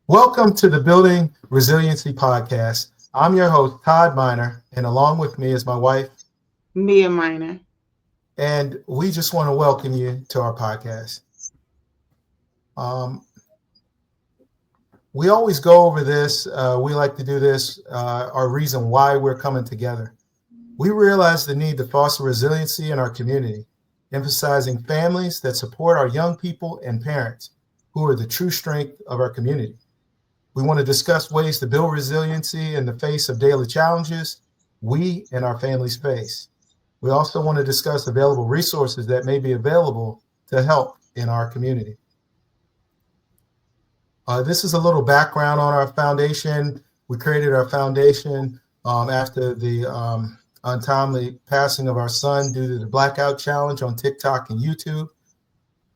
Welcome to the Building Resiliency podcast. I'm your host, Todd Miner, and along with me is my wife, Mia Minor. and we just want to welcome you to our podcast. Um, we always go over this. We like to do this, our reason why we're coming together. We realize the need to foster resiliency in our community, emphasizing families that support our young people and parents who are the true strength of our community. We want to discuss ways to build resiliency in the face of daily challenges we and our families face. We also want to discuss available resources that may be available to help in our community. This is a little background on our foundation. We created our foundation after the untimely passing of our son due to the blackout challenge on TikTok and YouTube.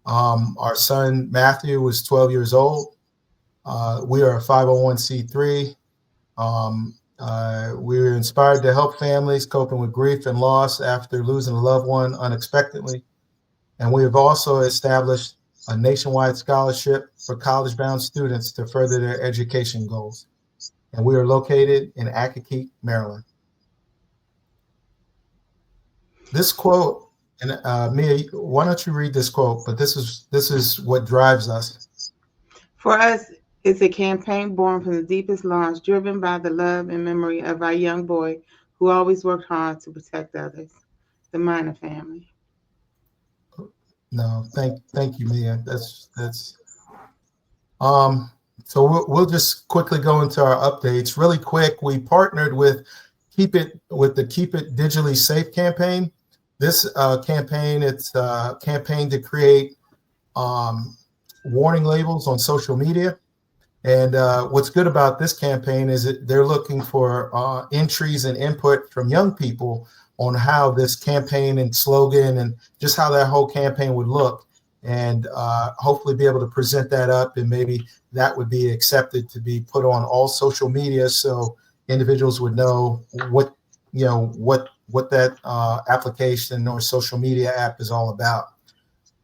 Our son Matthew was 12 years old. We are a 501c3. We were inspired to help families coping with grief and loss after losing a loved one unexpectedly. And we have also established a nationwide scholarship for college-bound students to further their education goals. And we are located in Accokeek, Maryland. This quote, and Mia, why don't you read this quote? But this is what drives us. For us, it's a campaign born from the deepest longings, driven by the love and memory of our young boy who always worked hard to protect others, the Minor family. No, thank you, Mia. That's um. So we'll just quickly go into our updates really quick. We partnered with Keep It Digitally Safe campaign. This campaign, it's a campaign to create warning labels on social media. And what's good about this campaign is that they're looking for entries and input from young people on how this campaign and slogan and just how that whole campaign would look, and hopefully be able to present that up, and maybe that would be accepted to be put on all social media so individuals would know what that application or social media app is all about.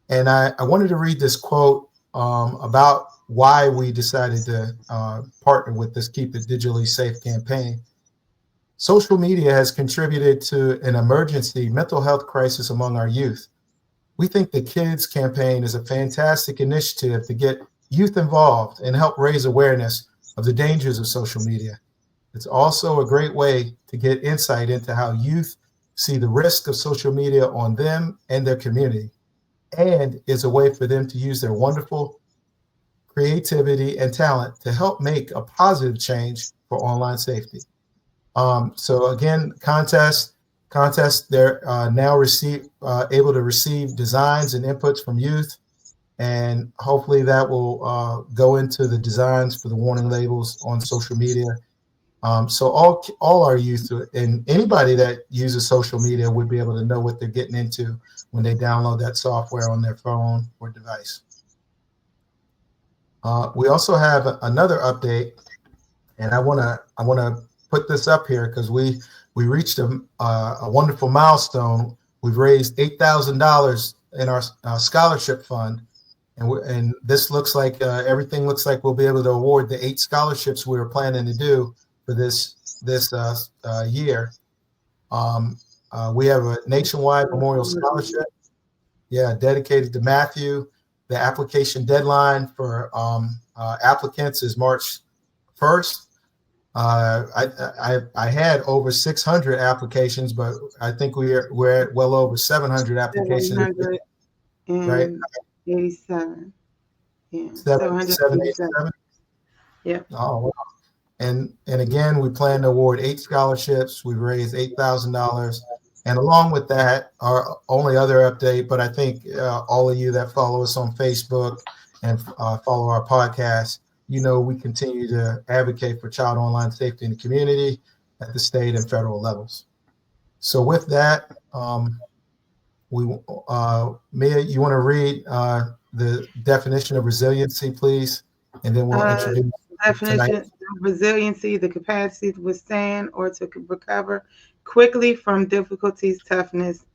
And I wanted to read this quote about why we decided to partner with this Keep It Digitally Safe campaign. Social media has contributed to an emergency mental health crisis among our youth. We think the Kids campaign is a fantastic initiative to get youth involved and help raise awareness of the dangers of social media. It's also a great way to get insight into how youth see the risk of social media on them and their community, and is a way for them to use their wonderful creativity and talent to help make a positive change for online safety. So again, contest. They're now able to receive designs and inputs from youth, and hopefully that will go into the designs for the warning labels on social media. So all our youth and anybody that uses social media would be able to know what they're getting into when they download that software on their phone or device. We also have another update, and I wanna put this up here because we reached a wonderful milestone. We've raised $8,000 in our scholarship fund, and this looks like everything looks like we'll be able to award the 8 scholarships we were planning to do for this year. We have a nationwide memorial scholarship, dedicated to Matthew. The application deadline for applicants is March 1st. I had over 600 applications, but I think we're at well over 700 applications. Right? 787. Yeah, 787. 787. Yeah. Oh, wow. And again, we plan to award 8 scholarships. We've raised $8,000. And along with that, our only other update, but I think all of you that follow us on Facebook and follow our podcast, we continue to advocate for child online safety in the community at the state and federal levels. So with that, Mia, you want to read the definition of resiliency, please? And then we'll introduce Definition tonight. of resiliency: the capacity to withstand or to recover quickly from difficulties, toughness,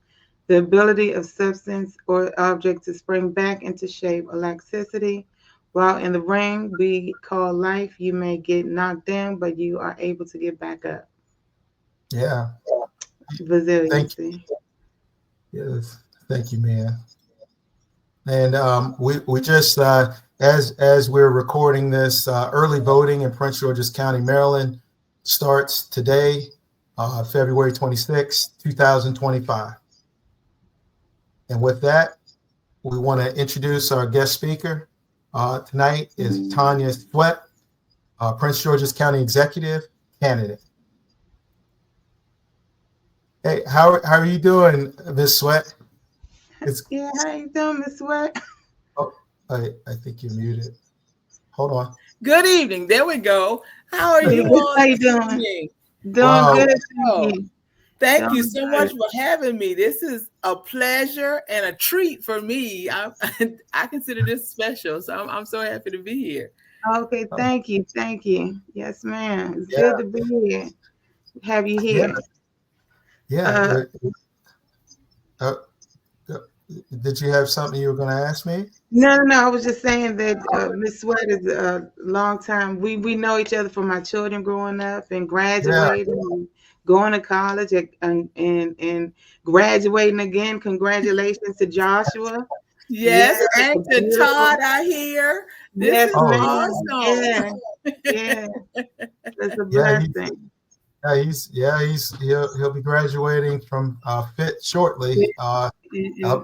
the ability of substance or object to spring back into shape, elasticity, While in the ring we call life, you may get knocked down, but you are able to get back up. Yeah. Thank Resiliency. you. Yes. Thank you, man. And we just as we're recording this, early voting in Prince George's County, Maryland, starts today, February 26, 2025. And with that, we want to introduce our guest speaker. Tonight is Tonya Sweat, Prince George's County Executive candidate. Hey, how are you doing, Ms. Sweat? It's Yeah, how you doing, Miss Sweat? oh, I think you're muted. Hold on. Good evening. There we go. How are you all How you this doing? evening? Doing Wow. good, thank Oh, you. thank you Doing so good. much for having me. This is a pleasure and a treat for me. I consider this special, so I'm so happy to be here. Okay, Oh, thank you, thank you. Yes, ma'am. It's yeah, good to be here. Have you yeah, here? yeah. Uh, Uh, uh, did you have something you were going to ask me? no. I was just saying that Miss Sweat is a long time. We know each other from my children growing up and Yeah. graduating, and going to college, and graduating again. Congratulations to Joshua. Yes, Yes, it's and a to beautiful. Todd, I hear this Yes, is ma'am. awesome. Yeah, yeah. It's a Yeah. blessing. He'll be graduating from Fit shortly. Up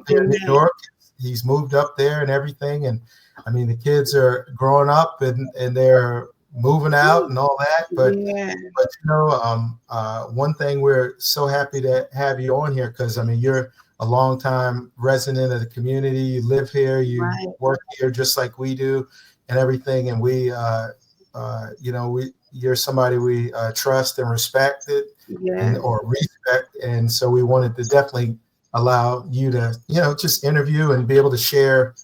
there in New Amen. York. He's moved up there and everything. And I mean, the kids are growing up and they're moving out and all that. Yeah, But one thing we're so happy to have you on here because I mean, you're a longtime resident of the community. You live here, you right. work here just like we do, and everything. And you're somebody we trust and respect it and Yes, or respect, and so we wanted to definitely allow you to just interview and be able to share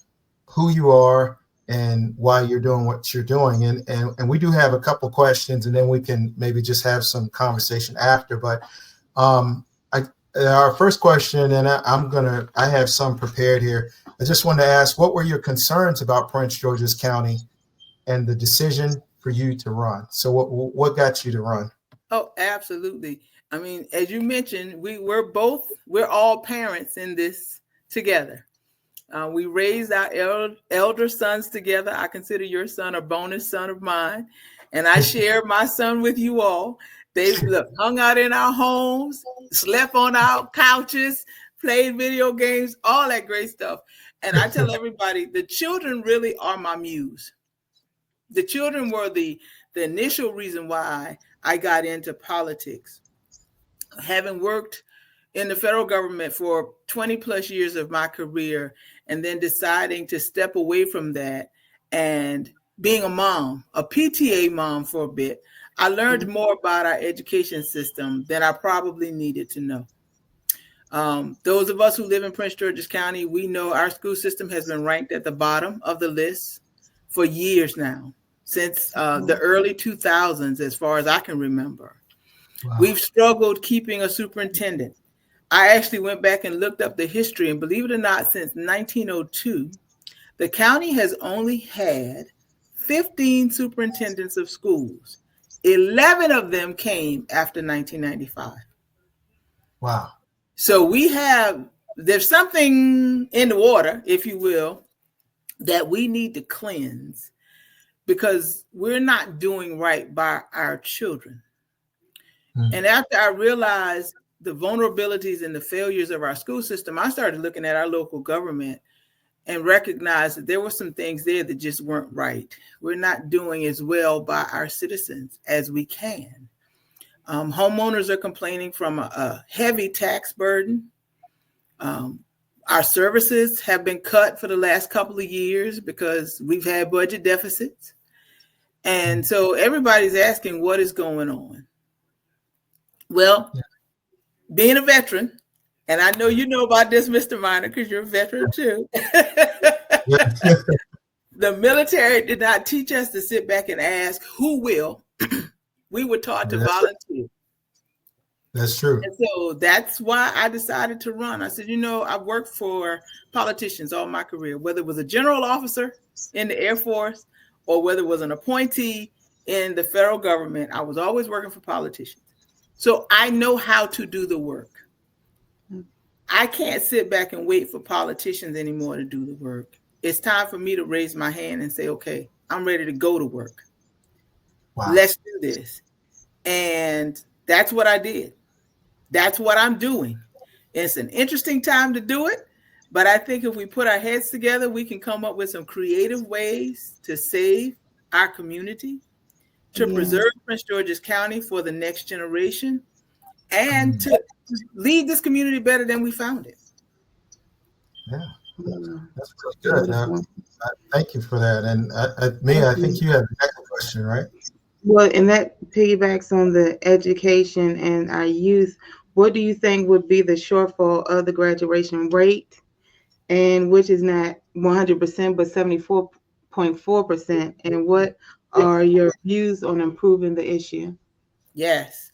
who you are and why you're doing what you're doing. And we do have a couple questions, and then we can maybe just have some conversation after. But um, I, our first question, and I have some prepared here. I just wanted to ask, what were your concerns about Prince George's County and the decision for you to run? So what got you to run? Oh, absolutely. I mean, as you mentioned, we're all parents in this together. We raised our elder sons together. I consider your son a bonus son of mine, and I share my son with you all. They've hung out in our homes, slept on our couches, played video games, all that great stuff. And I tell everybody, the children really are my muse. The children were the initial reason why I got into politics. Having worked in the federal government for 20 plus years of my career, and then deciding to step away from that and being a mom, a PTA mom for a bit, I learned more about our education system than I probably needed to know. Those of us who live in Prince George's County, we know our school system has been ranked at the bottom of the list for years now, since the early 2000s, as far as I can remember. Wow. We've struggled keeping a superintendent. I actually went back and looked up the history, and believe it or not, since 1902, the county has only had 15 superintendents of schools. 11 of them came after 1995. Wow. So there's something in the water, if you will, that we need to cleanse because we're not doing right by our children. And after I realized the vulnerabilities and the failures of our school system, I started looking at our local government and recognized that there were some things there that just weren't right. We're not doing as well by our citizens as we can. Homeowners are complaining from a heavy tax burden. Our services have been cut for the last couple of years because we've had budget deficits. And so everybody's asking what is going on. Well, being a veteran, and I know you know about this, Mr. Minor, because you're a veteran too. The military did not teach us to sit back and ask who will. We were taught to volunteer. That's true. And so that's why I decided to run. I said, I've worked for politicians all my career, whether it was a general officer in the Air Force or whether it was an appointee in the federal government, I was always working for politicians. So I know how to do the work. I can't sit back and wait for politicians anymore to do the work. It's time for me to raise my hand and say, okay, I'm ready to go to work. Wow. Let's do this. And that's what I did. That's what I'm doing. It's an interesting time to do it, but I think if we put our heads together, we can come up with some creative ways to save our community, to preserve Prince George's County for the next generation, and to lead this community better than we found it. Yeah, that's really good. Thank you for that. And I think you had the next question, right? Well, and that piggybacks on the education and our youth. What do you think would be the shortfall of the graduation rate, and which is not 100%, but 74.4%? And what are your views on improving the issue? Yes.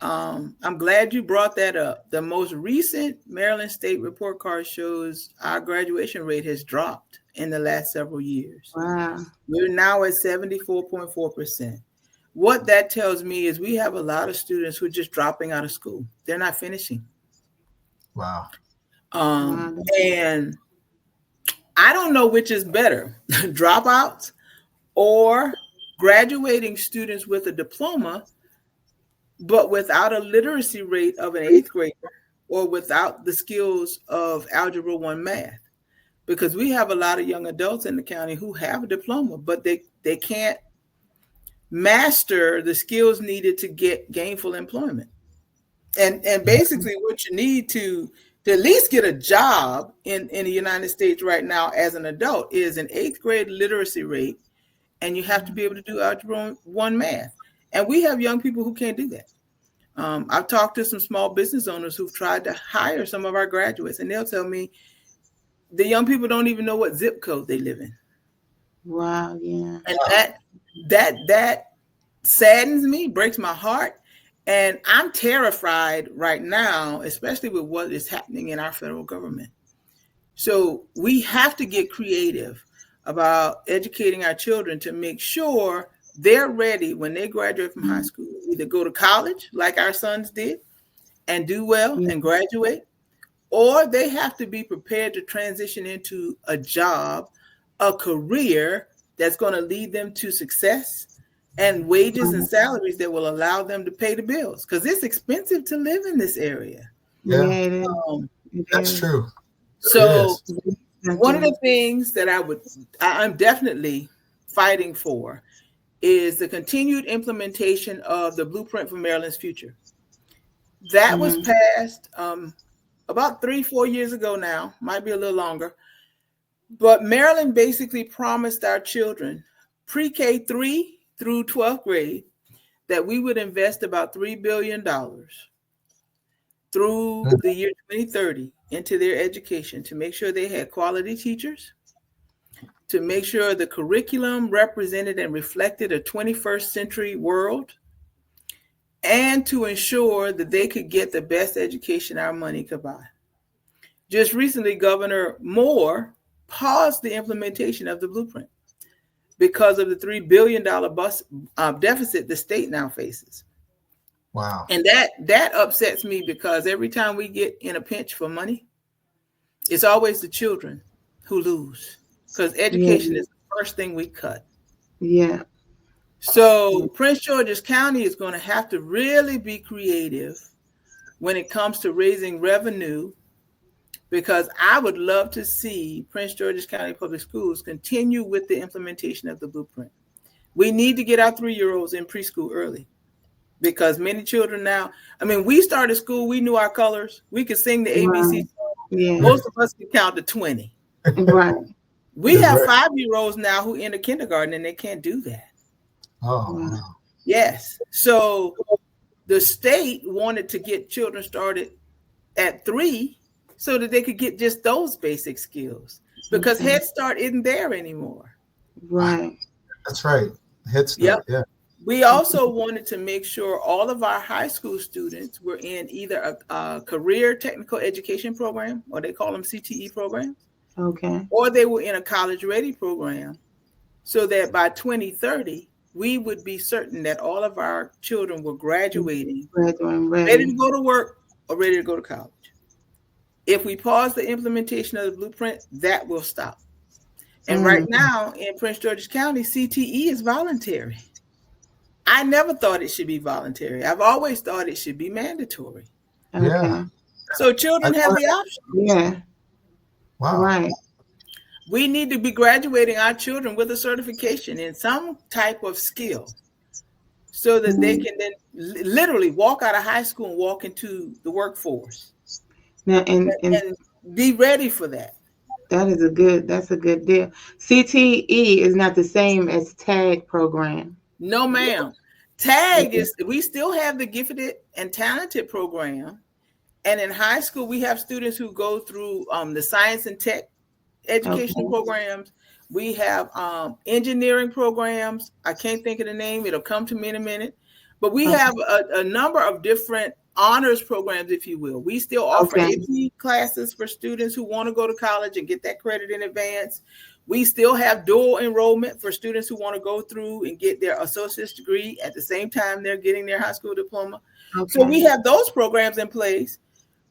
I'm glad you brought that up. The most recent Maryland State report card shows our graduation rate has dropped in the last several years. Wow. We're now at 74.4%. What that tells me is we have a lot of students who are just dropping out of school. They're not finishing. Wow. And I don't know which is better, dropouts or graduating students with a diploma but without a literacy rate of an 8th grader or without the skills of Algebra 1 math. Because we have a lot of young adults in the county who have a diploma, but they can't master the skills needed to get gainful employment. And basically what you need to at least get a job in the United States right now as an adult is an 8th grade literacy rate, and you have to be able to do Algebra 1 math. And we have young people who can't do that. I've talked to some small business owners who've tried to hire some of our graduates, and they'll tell me the young people don't even know what zip code they live in. Wow, yeah. And that saddens me, breaks my heart. And I'm terrified right now, especially with what is happening in our federal government. So we have to get creative about educating our children to make sure they're ready when they graduate from high school, either go to college like our sons did and do well and graduate, or they have to be prepared to transition into a job, a career that's going to lead them to success and wages and salaries that will allow them to pay the bills, because it's expensive to live in this area. Yeah, that's true. So one of the things that I'm definitely fighting for is the continued implementation of the Blueprint for Maryland's Future. That was passed about 3-4 years ago now, might be a little longer. But Maryland basically promised our children, pre-K 3 through 12th grade, that we would invest about $3 billion through the year 2030 into their education to make sure they had quality teachers, to make sure the curriculum represented and reflected a 21st century world, and to ensure that they could get the best education our money could buy. Just recently, Governor Moore paused the implementation of the blueprint because of the $3 billion deficit the state now faces. Wow. And that upsets me, because every time we get in a pinch for money, it's always the children who lose, because education is the first thing we cut. Yeah. So Prince George's County is going to have to really be creative when it comes to raising revenue, because I would love to see Prince George's County Public Schools continue with the implementation of the blueprint. We need to get our 3-year-olds in preschool early, because many children now, I mean, we started school, we knew our colors, we could sing the ABC song. Yeah. Most of us could count to 20. Right. We have 5-year-olds now who enter kindergarten and they can't do that. Oh, wow. Yes. So the state wanted to get children started at 3 so that they could get just those basic skills, because Head Start isn't there anymore. Right. That's right. Head Start. Yeah. We also wanted to make sure all of our high school students were in either a career technical education program, or they call them CTE programs, Okay. or they were in a college ready program, so that by 2030, we would be certain that all of our children were graduating, Graduating ready ready. to go to work or ready to go to college. If we pause the implementation of the blueprint, that will stop. And right Mm. now in Prince George's County, CTE is voluntary. I never thought it should be voluntary. I've always thought it should be mandatory. Yeah. Okay. So I children have thought, the option. Yeah. wow. Right. We need to be graduating our children with a certification in some type of skill so that they Mhm. can then literally walk out of high school and walk into the workforce Now, and and be ready for that. that's a good deal. CTE is not the same as TAG program. No, ma'am. Tag Okay. is, we still have the gifted and talented program. And in high school, we have students who go through the science and tech educational Okay. programs. We have engineering programs. I can't think of the name. It'll come to me in a minute. But we Okay. have a number of different honors programs, if you will. We still offer Okay. AP classes for students who want to go to college and get that credit in advance. We still have dual enrollment for students who want to go through and get their associate's degree at the same time they're getting their high school diploma. So we Okay. have those programs in place.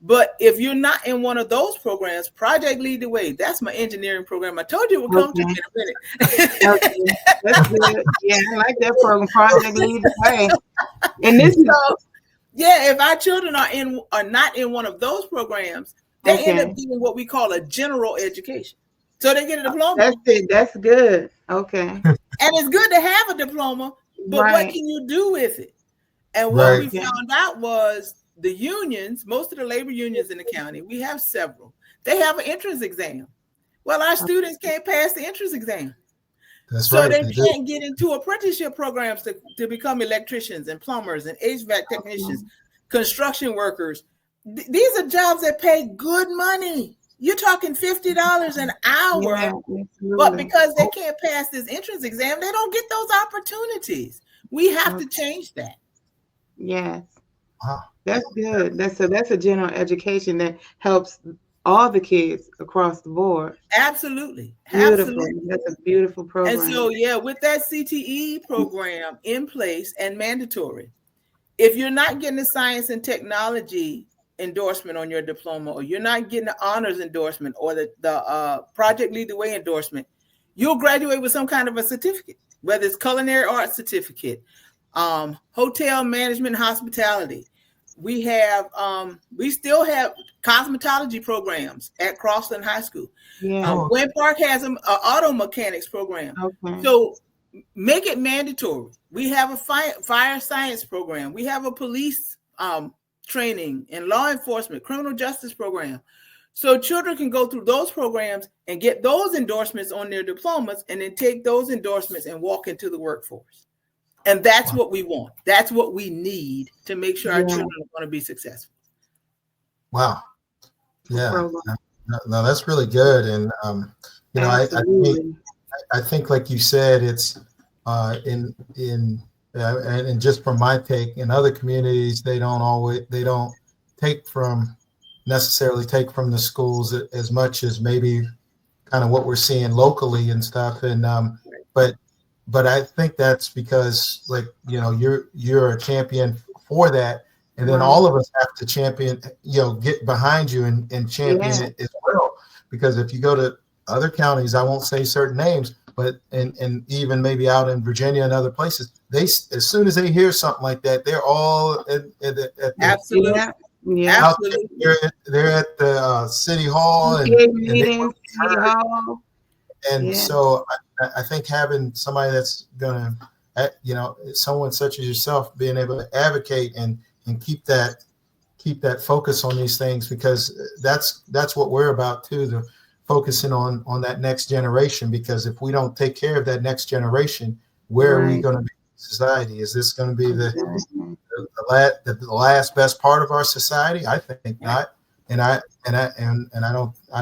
But if you're not in one of those programs, Project Lead the Way, that's my engineering program. I told you it would come to me Okay. in a minute. Okay. That's good. Yeah, I like that program. Project Lead the Way. And this is So, yeah, if our children are not in one of those programs, they end okay. up getting what we call a general education. So they get a diploma. That's it. That's good. Okay. And it's good to have a diploma, but what Right. can you do with it? And what Right. we found out was the unions, most of the labor unions in the county, we have several, they have an entrance exam. Well, our students can't pass the entrance exam. That's So right. they They do. can't get into apprenticeship programs to become electricians and plumbers and HVAC technicians, construction workers. These are jobs that pay good money. You're talking $50 an hour, Yeah, but absolutely. because they can't pass this entrance exam, they don't get those opportunities. We have to change that. Yes. Wow. That's good. That's a general education that helps all the kids across the board. Absolutely. Beautiful. Absolutely. That's a beautiful And program. so, yeah, with that CTE program in place and mandatory, if you're not getting a science and technology endorsement on your diploma, or you're not getting the honors endorsement or the Project Lead the Way endorsement, you'll graduate with some kind of a certificate, whether it's culinary arts certificate, hotel management, hospitality. We still have cosmetology programs at Crossland High School. Yeah. Gwen Park has an auto mechanics program. Okay. So make it mandatory. We have a fire science program. We have a police training and law enforcement, criminal justice program. So children can go through those programs and get those endorsements on their diplomas, and then take those endorsements and walk into the workforce. And that's what we want. That's what we need to make sure our children are going to be successful. Wow. Yeah. No, that's really good. And you know, I think, like you said, it's and just from my take, in other communities, they don't necessarily take from the schools as much as maybe kind of what we're seeing locally and stuff. And but I think that's because, like, you know, you're a champion for that, and then all of us have to champion, you know, get behind you and champion it as well. Because if you go to other counties, I won't say certain names, but and even maybe out in Virginia and other places, they, as soon as they hear something like that, they're all at Absolutely. Yeah. They're at the city hall and so I think having somebody that's gonna, you know, someone such as yourself, being able to advocate and keep that focus on these things, because that's what we're about too, the focusing on that next generation. Because if we don't take care of that next generation, where are we going to be in society? Is this going to be the last best part of our society? I think not, and I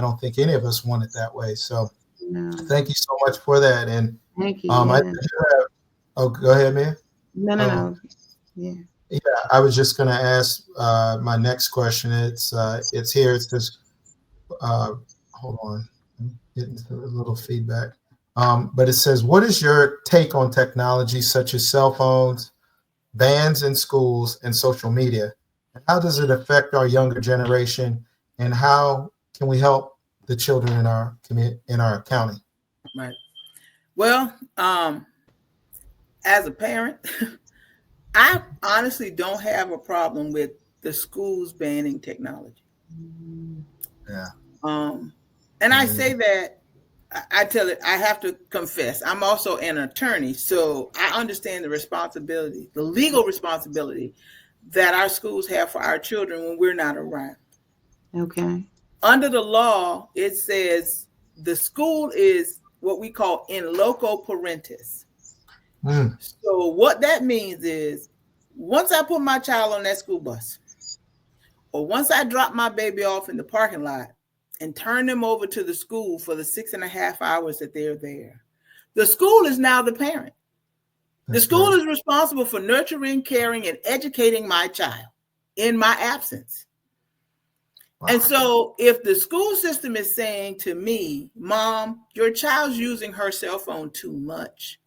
don't think any of us want it that way. So thank you so much for that. And thank you. Oh, go ahead, man. No. Yeah. Yeah, I was just going to ask my next question. It's here. It says, hold on. Let me getting a little feedback. But it says, what is your take on technology such as cell phones, bans in schools, and social media? And how does it affect our younger generation? And how can we help the children in our community, in our county? Right. Well, as a parent, I honestly don't have a problem with the schools banning technology. Yeah. And I say that I tell it, I have to confess, I'm also an attorney, so I understand the responsibility, the legal responsibility that our schools have for our children when we're not around. Okay. Under the law, it says the school is what we call in loco parentis. So what that means is once I put my child on that school bus, or once I drop my baby off in the parking lot and turn them over to the school for the 6.5 hours that they're there, the school is now the parent. The school is responsible for nurturing, caring, and educating my child in my absence. Wow. And so if the school system is saying to me, Mom, your child's using her cell phone too much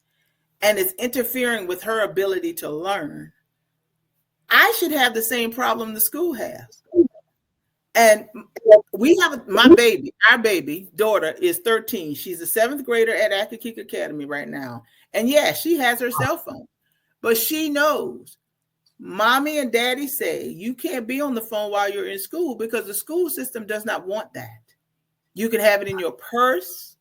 and it's interfering with her ability to learn, I should have the same problem the school has. And we have our baby daughter is 13. She's a 7th grader at Accokeek Academy right now. And yeah, she has her cell phone, but she knows Mommy and Daddy say you can't be on the phone while you're in school because the school system does not want that. You can have it in your purse.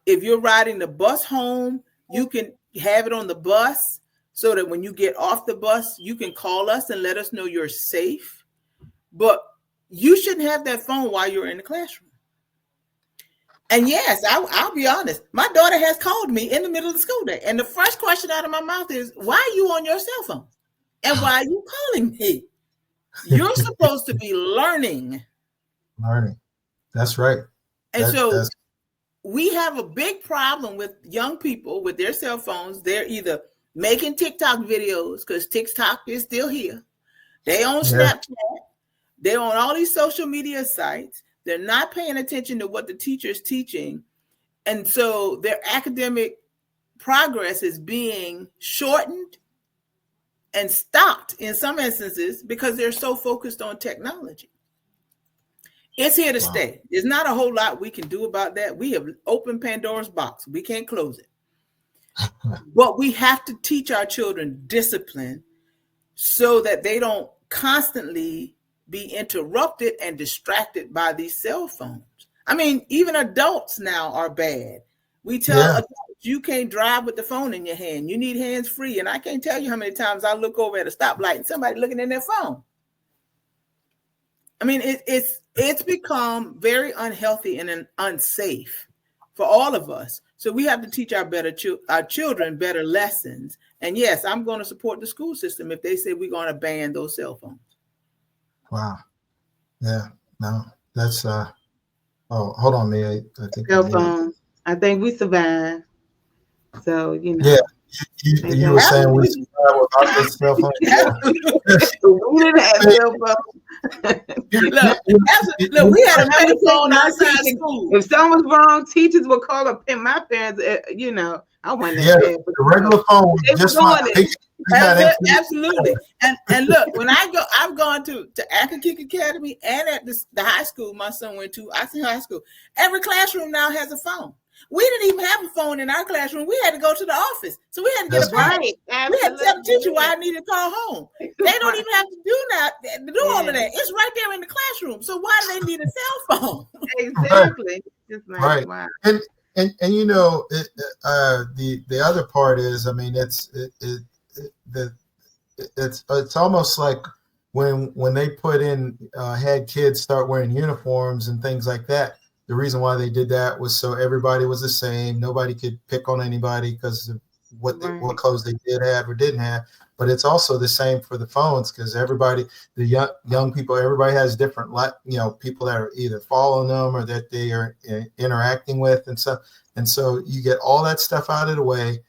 If you're riding the bus home, you can have it on the bus so that when you get off the bus, you can call us and let us know you're safe. But you shouldn't have that phone while you're in the classroom. And yes, I'll be honest. My daughter has called me in the middle of the school day. And the first question out of my mouth is, why are you on your cell phone? And why are you calling me? You're supposed to be learning. Learning. That's right. And we have a big problem with young people with their cell phones. They're either making TikTok videos because TikTok is still here. They own Snapchat. They're on all these social media sites. They're not paying attention to what the teacher is teaching. And so their academic progress is being shortened and stopped in some instances because they're so focused on technology. It's here to stay. There's not a whole lot we can do about that. We have opened Pandora's box. We can't close it. But we have to teach our children discipline so that they don't constantly be interrupted and distracted by these cell phones. I mean, even adults now are bad. We tell adults, you can't drive with the phone in your hand. You need hands free. And I can't tell you how many times I look over at a stoplight and somebody looking in their phone. I mean, it's become very unhealthy and unsafe for all of us. So we have to teach our children better lessons. And yes, I'm going to support the school system if they say we're going to ban those cell phones. Wow. Yeah. No, that's hold on, me. I think cell phone. I think we survived. So Yeah. You were saying we survived without this cell phone. We didn't have cell phone. Look, we had a payphone outside school. If something was wrong, teachers would call up my parents. I wasn't the regular phone was just absolutely. And look, when I've gone to Accokeek Academy and at the high school my son went to, Austin High School. Every classroom now has a phone. We didn't even have a phone in our classroom. We had to go to the office. So we had to get a phone. We had to tell the teacher why I needed to call home. They don't even have to do that, all of that. It's right there in the classroom. So why do they need a cell phone? Exactly. Right. Wow. And you know, the other part is, I mean, it's almost like when they put in had kids start wearing uniforms and things like that. The reason why they did that was so everybody was the same. Nobody could pick on anybody because of what clothes they did have or didn't have. But it's also the same for the phones because everybody, the young people, everybody has different, people that are either following them or that they are interacting with and stuff. And so you get all that stuff out of the way,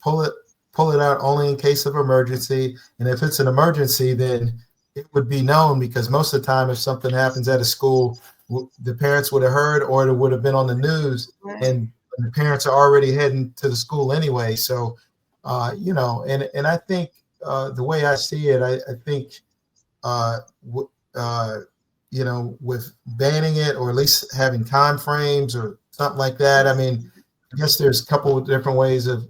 pull it out only in case of emergency. And if it's an emergency, then it would be known because most of the time if something happens at a school, the parents would have heard, or it would have been on the news, Right. and the parents are already heading to the school anyway. So, and I think the way I see it, I think, with banning it, or at least having time frames or something like that. I mean, I guess there's a couple of different ways of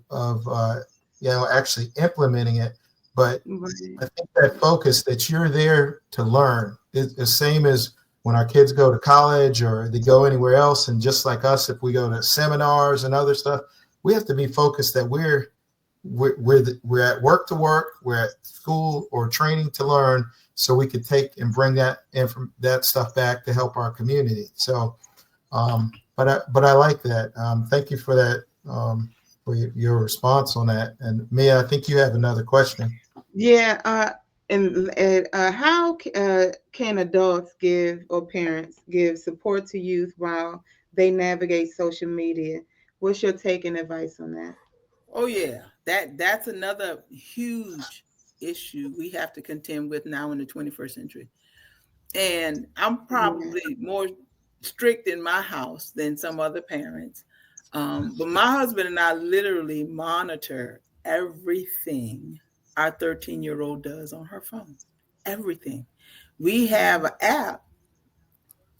actually implementing it, but I think that focus that you're there to learn is the same as when our kids go to college or they go anywhere else. And just like us, if we go to seminars and other stuff, we have to be focused that we're at work to work, we're at school or training to learn, so we could take and bring that stuff back to help our community. So, but I like that. Thank you for that, for your response on that. And Mia, I think you have another question. Yeah. And how can adults or parents give support to youth while they navigate social media? What's your take and advice on that? Oh yeah, that's another huge issue we have to contend with now in the 21st century. And I'm probably more strict in my house than some other parents. But my husband and I literally monitor everything our 13-year-old does on her phone. Everything. We have an app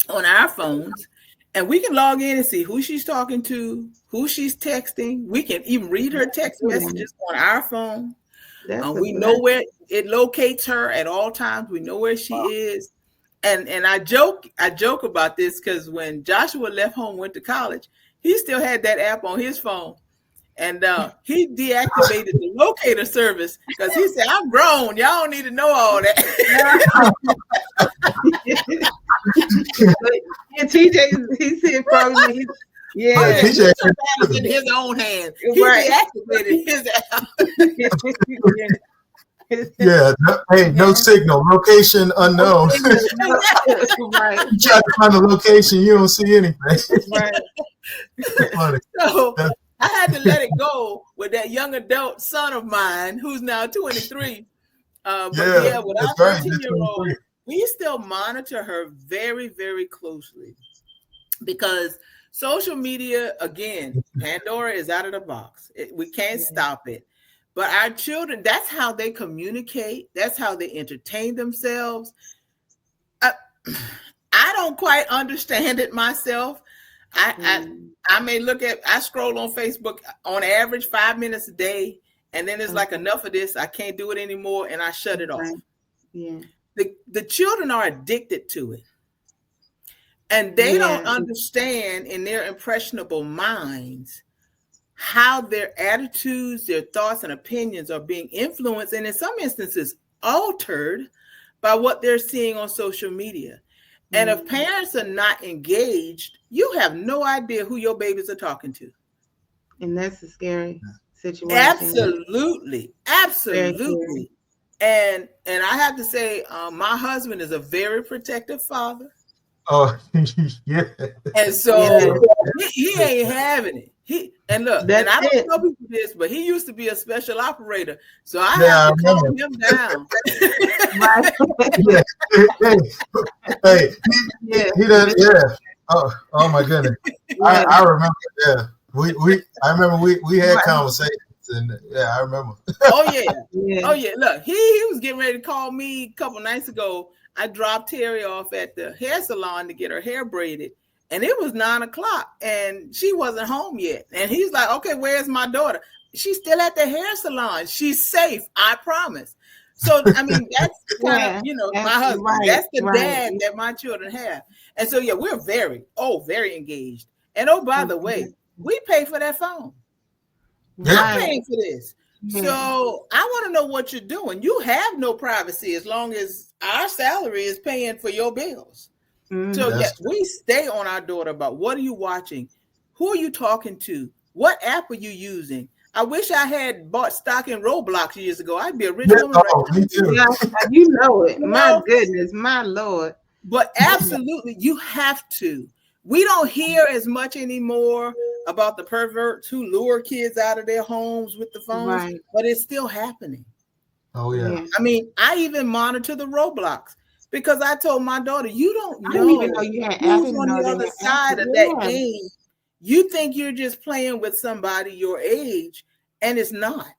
on our phones, and we can log in and see who she's talking to, who she's texting. We can even read her text messages on our phone. We know where it locates her at all times. We know where she is. And I joke about this because when Joshua left home, went to college, he still had that app on his phone. And he deactivated the locator service because he said, "I'm grown. Y'all don't need to know all that." Yeah, TJ, he said probably TJ was in his own hands. He deactivated his app. No signal, location unknown. Right. You try to find a location, you don't see anything. Right. So I had to let it go with that young adult son of mine who's now 23. With our 13-year-old, we still monitor her very, very closely because social media, again, Pandora is out of the box. We can't stop it. But our children, that's how they communicate. That's how they entertain themselves. I don't quite understand it myself. I may I scroll on Facebook on average 5 minutes a day, and then it's like, enough of this. I can't do it anymore, and I shut it off. Yeah. The children are addicted to it. And they don't understand in their impressionable minds how their attitudes, their thoughts, and opinions are being influenced, and in some instances altered by what they're seeing on social media. And if parents are not engaged, you have no idea who your babies are talking to. And that's a scary situation. Absolutely. And I have to say, my husband is a very protective father. Oh, yeah. And so he ain't having it. And I don't tell people this, but he used to be a special operator, so I have to calm him down. He does. Yeah. Oh my goodness. I remember. Yeah. I remember we had conversations, and I remember. Oh yeah. Look, he was getting ready to call me a couple nights ago. I dropped Terry off at the hair salon to get her hair braided. And it was 9:00 and she wasn't home yet. And he's like, "Okay, where's my daughter?" "She's still at the hair salon. She's safe, I promise." So, I mean, that's kind of, my husband. That's the dad that my children have. And so, we're very engaged. And by the way, we pay for that phone. I'm paying for this. So I want to know what you're doing. You have no privacy as long as our salary is paying for your bills. So we stay on our daughter about what are you watching? Who are you talking to? What app are you using? I wish I had bought stock in Roblox years ago. I'd be a rich woman right now. Me too. You know it. My goodness, my Lord. But absolutely, you have to. We don't hear as much anymore about the perverts who lure kids out of their homes with the phones, but it's still happening. Oh, yeah. I mean, I even monitor the Roblox. because I told my daughter, you don't I didn't even know know you had. I who's didn't on know the they other had side apps. of that Yeah. game. You think you're just playing with somebody your age, and it's not.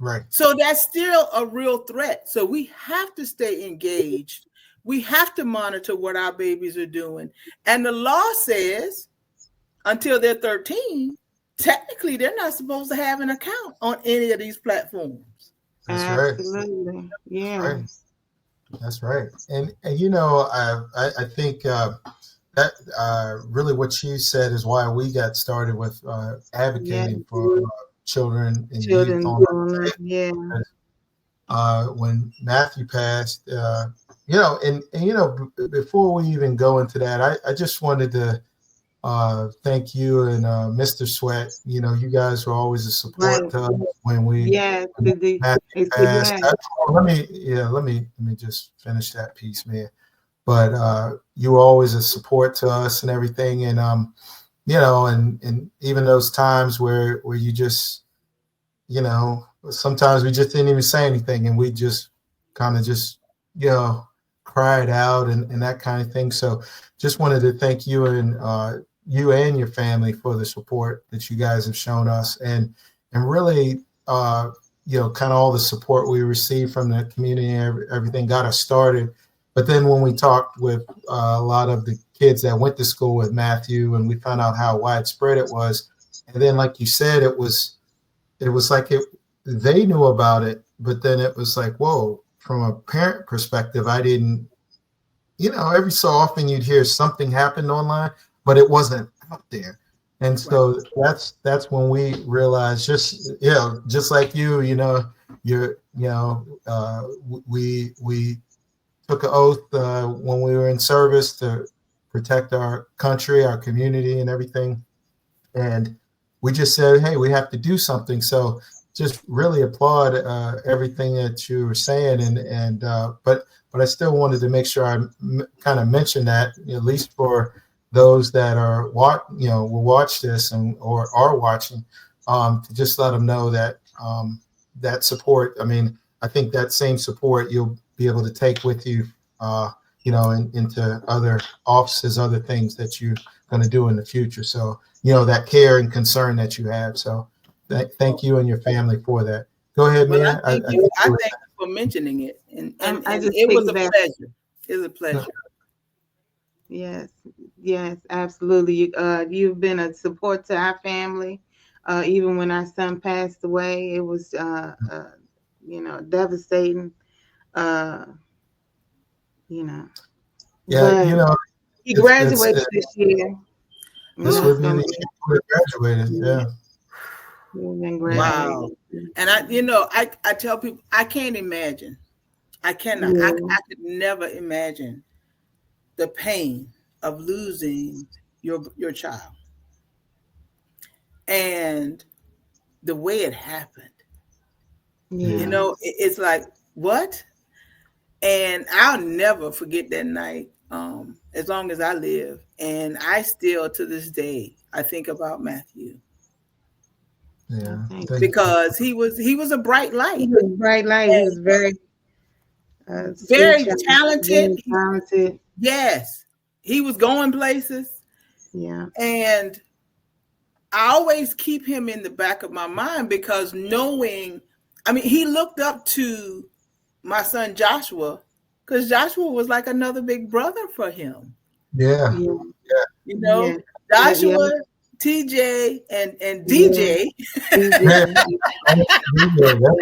Right. So that's still a real threat. So we have to stay engaged. We have to monitor what our babies are doing. And the law says until they're 13, technically they're not supposed to have an account on any of these platforms. That's right. Absolutely. Yeah. Right. That's right. And you know, I think that really what you said is why we got started with Yeah. advocating for children and youth Children. on Yeah. when Matthew passed, you know, and you know, before we even go into that, I just wanted to thank you and Mr. Sweat. You know, you guys were always a support Right. to us when Yes. Matthew passed. Yeah. Let me just finish that piece, man. But you were always a support to us and everything, and you know, and even those times where you just, you know, sometimes we just didn't even say anything, and we just kind of just, you know, cried out and that kind of thing. So just wanted to thank you and you and your family for the support that you guys have shown us, and really you know, kind of all the support we received from the community and everything got us started. But then when we talked with a lot of the kids that went to school with Matthew, and we found out how widespread it was, and then like you said, it was like they knew about it, but then it was like, whoa, from a parent perspective, I didn't, you know, every so often you'd hear something happened online, but it wasn't out there. And so that's when we realized, just, you know, just like you know, we took an oath when we were in service to protect our country, our community, and everything. And we just said, hey, we have to do something. So just really applaud everything that you were saying, but I still wanted to make sure I kind of mention that, at least for those that are will watch this and or are watching, to just let them know that that support. I mean, I think that same support you'll be able to take with you, you know, into other offices, other things that you're going to do in the future. So, you know, that care and concern that you have. So thank you and your family for that. Go ahead, Well, Mia. I thank you for mentioning it. And I just it was a piggyback. pleasure. It was a pleasure. Yes, yes, absolutely. You've been a support to our family. Even when our son passed away, it was, you know, devastating. Uh, you know, Yeah, but you know, he it's graduated this year. this And would it's be gonna the year we graduated. Yeah. he's been Wow. graduated. And I tell people, I can't imagine. I cannot. Yeah. I could never imagine the pain of losing your child and the way it happened. Yeah. You know, it's like, what? And I'll never forget that night, as long as I live. And I still, to this day, I think about Matthew Yeah. because he was a bright He light, was bright light. He was very sweet very child, talented. very talented. Yes, he was going places, Yeah. and I always keep him in the back of my mind because knowing, I mean, he looked up to my son Joshua because Joshua was like another big brother for him. Yeah. Yeah. You know, Yeah. Yeah. Joshua, TJ, and DJ. Yeah. That's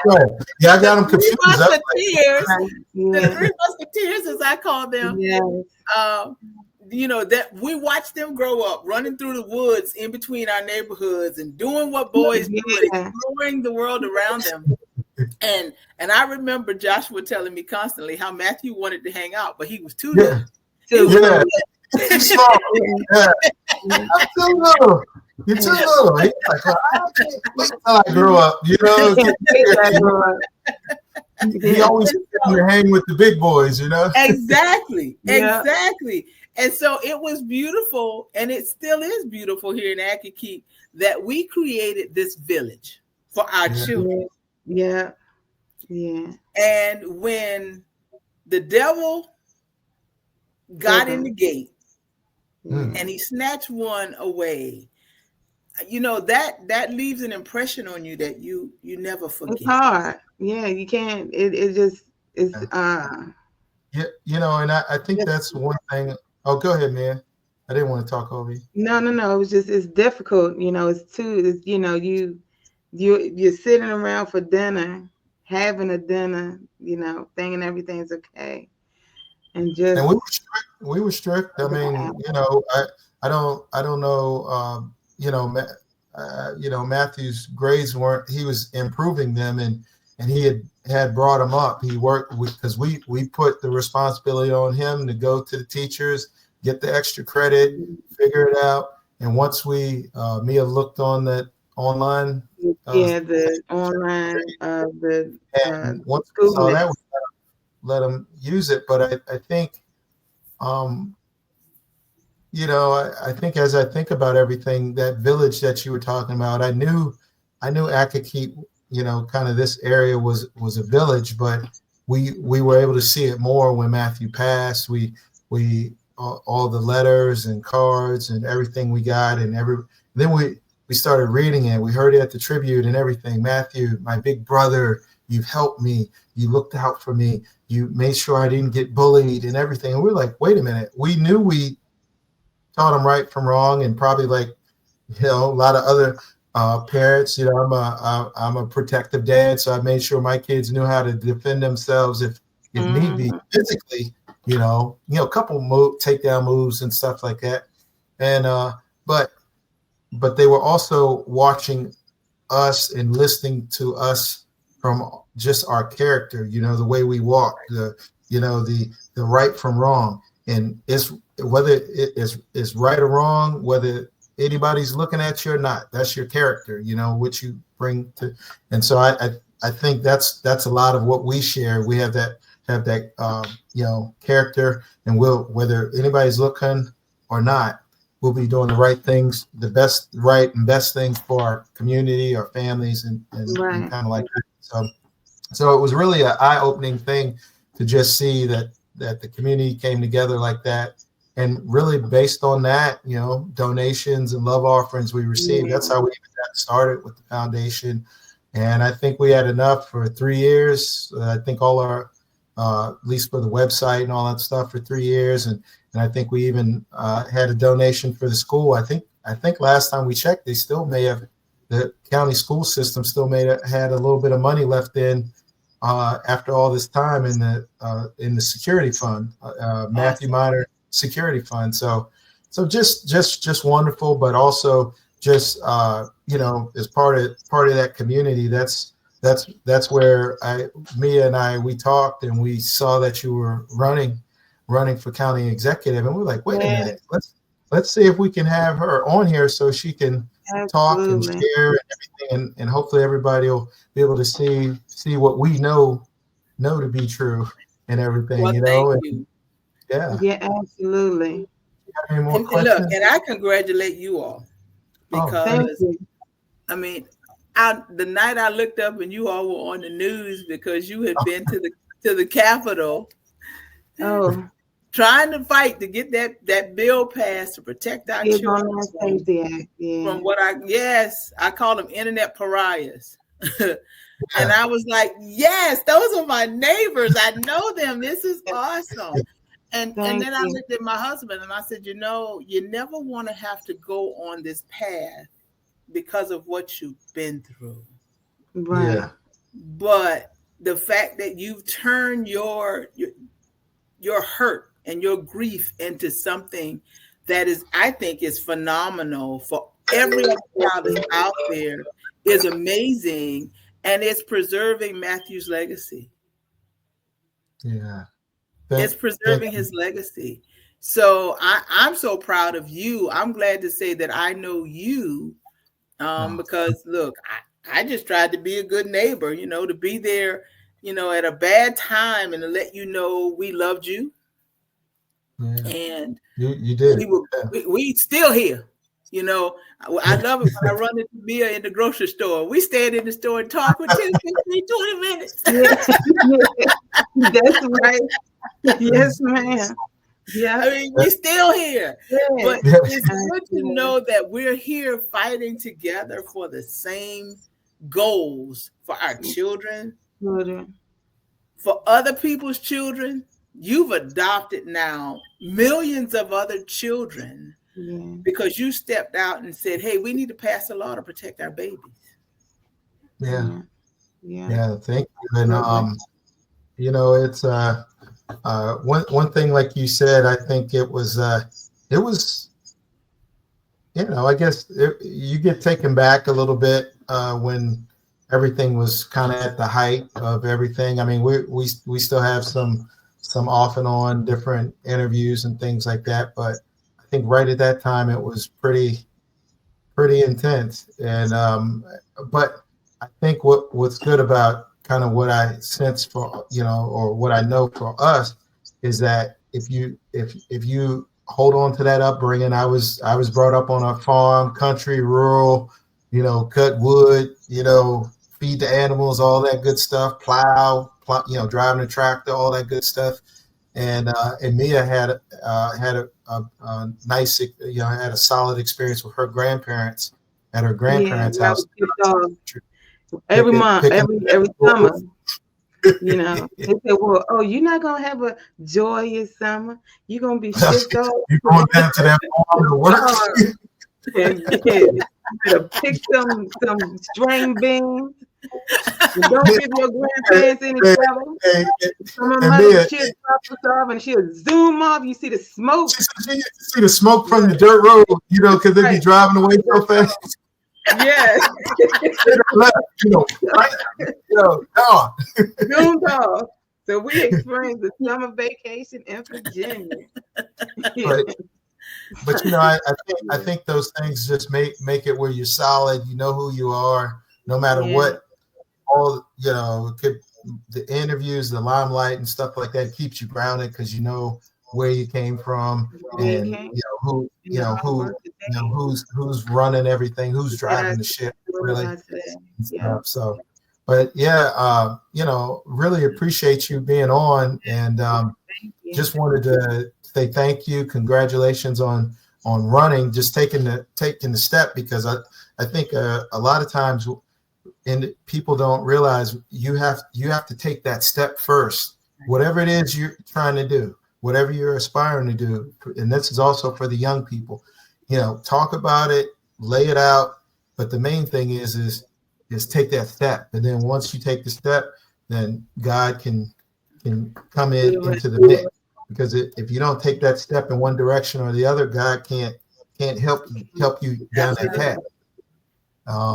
right. Yeah, I got them Three confused. Musketeers. The Yeah. Three Musketeers, as I call them. Yes. You know, that we watched them grow up, running through the woods in between our neighborhoods and doing what boys do, and exploring the world around them. And I remember Joshua telling me constantly how Matthew wanted to hang out, but he was too little. Yeah. Too small. Yeah. I'm too little. You're too little. He's like, well, I can't wait till I grow up. You know, he always wanted to hang with the big boys. You know. Exactly. Yeah. Exactly. And so it was beautiful, and it still is beautiful here in Akakeek that we created this village for our children. Yeah. Yeah. And when the devil got Took in the 'em. gate Mm. and Yeah. he snatched one away. You know, that leaves an impression on you that you never It's forget. hard. Yeah, you can't. It just it's Yeah. Yeah, and I think that's one thing. Oh, go ahead, man. I didn't want to talk over you. no. It was just it's difficult. It's too. It's you're sitting around for dinner, having a dinner. Thinking everything's okay, and And just we were strict. We were strict. I mean, I don't know. Matthew's grades weren't. He was improving them, and he had brought them up. He worked because we put the responsibility on him to go to the teachers, get the extra credit, figure it out. And once Mia looked on that online, uh, yeah, the online the and once we school saw that, we next. let him use it. But I think. Um, I think as I think about everything, that village that you were talking about, I knew Akakit, kind of this area was a village, but we were able to see it more when Matthew passed. We all the letters and cards and everything we got, and then we started reading it. We heard it at the tribute and everything. Matthew, my big brother, you've helped me. You looked out for me. You made sure I didn't get bullied and everything. And we're like, wait a minute. We knew we taught them right from wrong, and probably like a lot of other parents. I'm a protective dad, so I made sure my kids knew how to defend themselves if need be Mhm. physically. A couple takedown moves and stuff like that, and but they were also watching us and listening to us from just our character, the way we walk, the right from wrong. And it's whether it is right or wrong, whether anybody's looking at you or not, that's your character, what you bring to. And so I think that's a lot of what we share. We have that character, and whether anybody's looking or not, we'll be doing the right things, the best things for our community, our families, and Right. kind of like that. So it was really an eye-opening thing to just see that the community came together like that, and really based on that, donations and love offerings we received. That's Yeah. how we even got started with the foundation, and I think we had enough for 3 years. I think all our, at least for the website and all that stuff, for 3 years, and I think we even had a donation for the school. I think last time we checked, they still may have the county school system still had a little bit of money left in after all this time in the security fund, Matthew Awesome. Minor Security Fund. So just wonderful, but also just as part of that community. That's where Mia and I, we talked, and we saw that you were running for county executive, and we're like, wait a Yeah, minute, let's see if we can have her on here so she can talk and absolutely. share and everything, and hopefully everybody will be able to see what we know to be true and everything, Well, thank and you. yeah. Yeah, absolutely. Any more And look, questions? and I congratulate you all Oh, Thank because you. I mean, the night I looked up and you all were on the news because you had been to the Capitol Oh, trying to fight to get that bill passed to protect our Kids children Online Safety Act. Yeah. from what I call them internet pariahs. And yeah, I was like, yes, those are my neighbors. I know them. This is awesome. And Thank then I you. looked at my husband and I said, you never want to have to go on this path because of what you've been through. Right. yeah, But the fact that you've turned your hurt and your grief into something that is, I think, is phenomenal for every other child that's out there is amazing, and it's preserving Matthew's legacy. yeah. It's Thank preserving you. his legacy. So I'm so proud of you. I'm glad to say that I know you, Oh, because look, I just tried to be a good neighbor, to be there, at a bad time and to let you know we loved you, yeah. and You did. we were Yeah. we still here. You know, I love it when I run into Mia in the grocery store. We stand in the store and talk for 10, 15, 20 minutes. Yeah. That's right. Yes, ma'am. Yeah. I mean, we're still here. But Yeah. it's good to know that we're here fighting together for the same goals for our children, Children. for other people's children. You've adopted now millions of other children Yeah. because you stepped out and said, hey, we need to pass a law to protect our babies. Yeah. Yeah. Yeah. Thank you. And you know, it's one thing, like you said, I think it was you know, I guess you get taken back a little bit when everything was kind of at the height of everything. I mean, we still have some off and on different interviews and things like that, but I think right at that time it was pretty intense. And but I think what's good about kind of what I sense for, you know, or what I know for us is that if you hold on to that upbringing, I was brought up on a farm, country, rural, you know, cut wood, you know, feed the animals, all that good stuff, plow, you know, driving a tractor, all that good stuff. And Mia had a nice, you know, had a solid experience with her grandparents at her Yeah. grandparents' I house. was kicked off every month, Picking every summer. You know, they said, "Well, oh, you're not gonna have a joyous summer. You're gonna be shipped off you going down to that farm to work. and you better pick some string beans. And don't give your grandparents any trouble." Hey, Some of and my Mia, mother, she'll drop us off and she'll zoom off. You see the smoke. she used to see the smoke from the dirt road, you know, because they'd be driving away so fast. Yes. You know, right? You know, no. Zoomed off. So we experienced the summer vacation in Virginia. But you know, I think those things just make it where you're solid. You know who you are, no matter what. All, you know, the interviews, the limelight, and stuff like that keeps you grounded because you know where you came from, and you know who's running everything, who's driving the ship, really. So, but yeah, you know, really appreciate you being on, and just wanted to say thank you, congratulations on running, just taking the step, because I think a lot of times, and people don't realize you have to take that step first, whatever it is you're trying to do, whatever you're aspiring to do. And this is also for the young people, you know, talk about it, lay it out. But the main thing is take that step. And then once you take the step, then God can come into the mix, because if you don't take that step in one direction or the other, God can't help you down that path.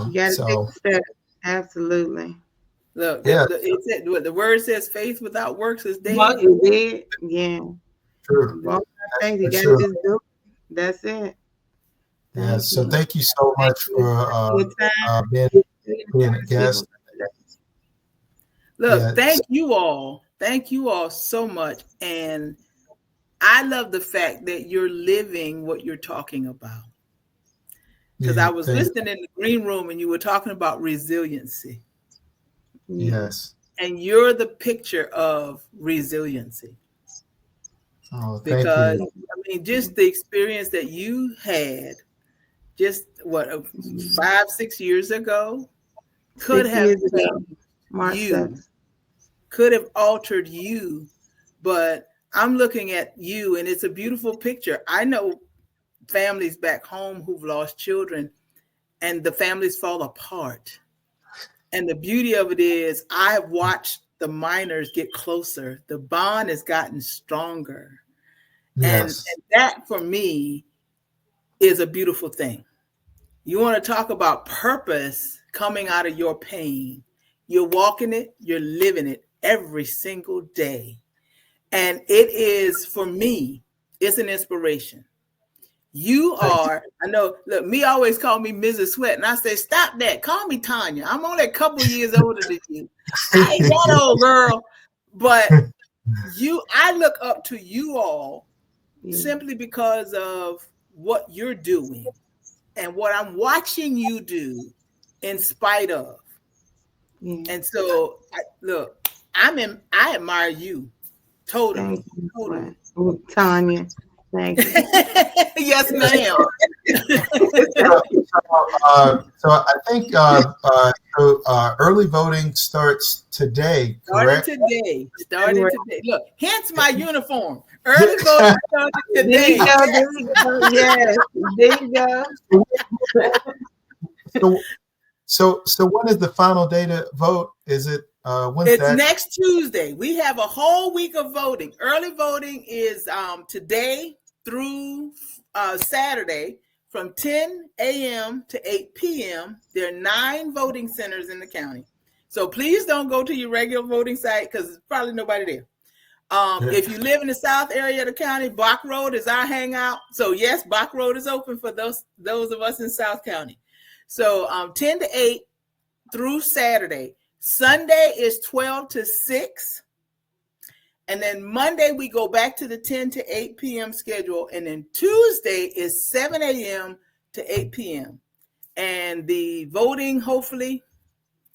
You gotta take the step. Absolutely. Look, the word says faith without works is dead. Well, you did. Yeah. True. Well, faith, you gotta just do it. That's it. Yeah. So thank you so much for being a guest. Look, thank you all. Thank you all so much. And I love the fact that you're living what you're talking about. Because I was listening in the green room and you were talking about resiliency. Yes. And you're the picture of resiliency. Oh, thank because you. I mean, just the experience that you had, just 5-6 years ago, could have altered you. But I'm looking at you, and it's a beautiful picture. I know families back home who've lost children, and the families fall apart. And the beauty of it is, I've watched the minors get closer. The bond has gotten stronger. Yes. And that, for me, is a beautiful thing. You want to talk about purpose coming out of your pain. You're walking it, you're living it every single day. And it is, for me, it's an inspiration. You are, I know, look, me always call me Mrs. Sweat. And I say, stop that. Call me Tonya. I'm only a couple years older than you. I ain't that old, girl. But I look up to you all simply because of what you're doing and what I'm watching you do in spite of. Yeah. And so, look, I admire you totally. Thank you, Totally. Tonya. Thank you. Yes, ma'am. So I think early voting starts today, Starting correct? today. Starting today. Look, hence my uniform. Early voting started There you today. go. There you go. Yes. There you go. So when is the final day to vote? Is it when's It's that? next Tuesday. We have a whole week of voting. Early voting is today through Saturday from 10 a.m. to 8 p.m. There are 9 voting centers in the county. So please don't go to your regular voting site because there's probably nobody there. If you live in the south area of the county, Bach Road is our hangout. So yes, Bach Road is open for those of us in South County. So 10 to 8 through Saturday. Sunday is 12 to 6. And then Monday, we go back to the 10 to 8 p.m. schedule. And then Tuesday is 7 a.m. to 8 p.m. And the voting, hopefully,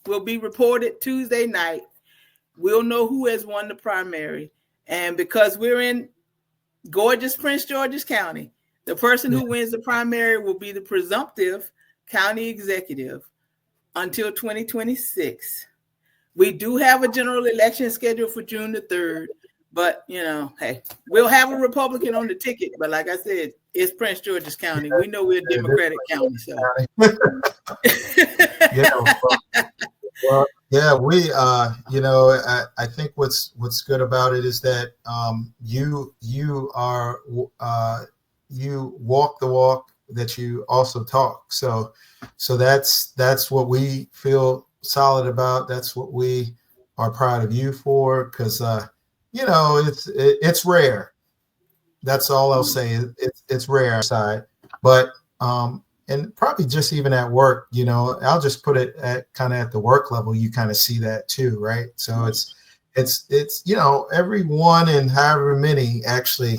will be reported Tuesday night. We'll know who has won the primary. And because we're in gorgeous Prince George's County, the person who wins the primary will be the presumptive county executive until 2026. We do have a general election scheduled for June the 3rd, but hey, we'll have a Republican on the ticket. But like I said, it's Prince George's County. We know we're a Democratic county, so. Well, we I think what's good about it is that you walk the walk that you also talk. So that's what we feel solid about. That's what we are proud of you for, because it's rare. That's all I'll say. It's rare side, but and probably just even at work, I'll just put it at kind of at the work level. You kind of see that too, right? So it's everyone and however many actually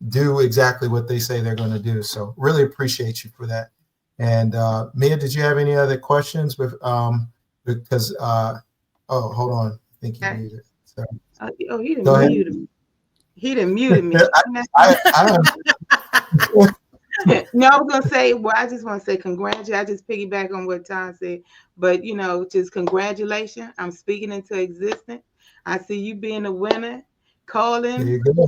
do exactly what they say they're going to do. So really appreciate you for that. And Mia, did you have any other questions? Because hold on, I think you muted. So, He didn't mute me. He didn't mute me. No, I was gonna say. Well, I just want to say congratulations. I just piggyback on what Tom said, but just congratulations. I'm speaking into existence. I see you being a winner. Calling. There you go.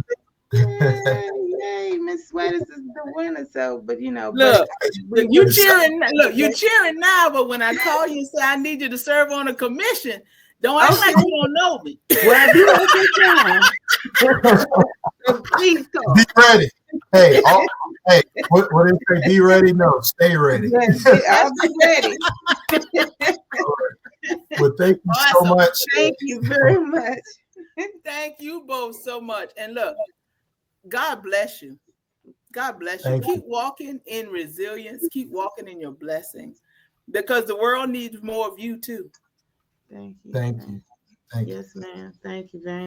Yay, Miss Sweat is the winner. So, but look, you cheering. Look, you cheering now, but when I call you and say I need you to serve on a commission, don't act like you don't know me. Well, please call. Be ready. Hey, what do they say? Be ready? No, stay ready. Yes, I'll be ready. Well, thank you so much. Thank you very much. Thank you both so much. And look, God bless you. God bless you. Keep walking in resilience. Keep walking in your blessings, because the world needs more of you too. Thank you. Thank you. Yes, ma'am. Thank you very much.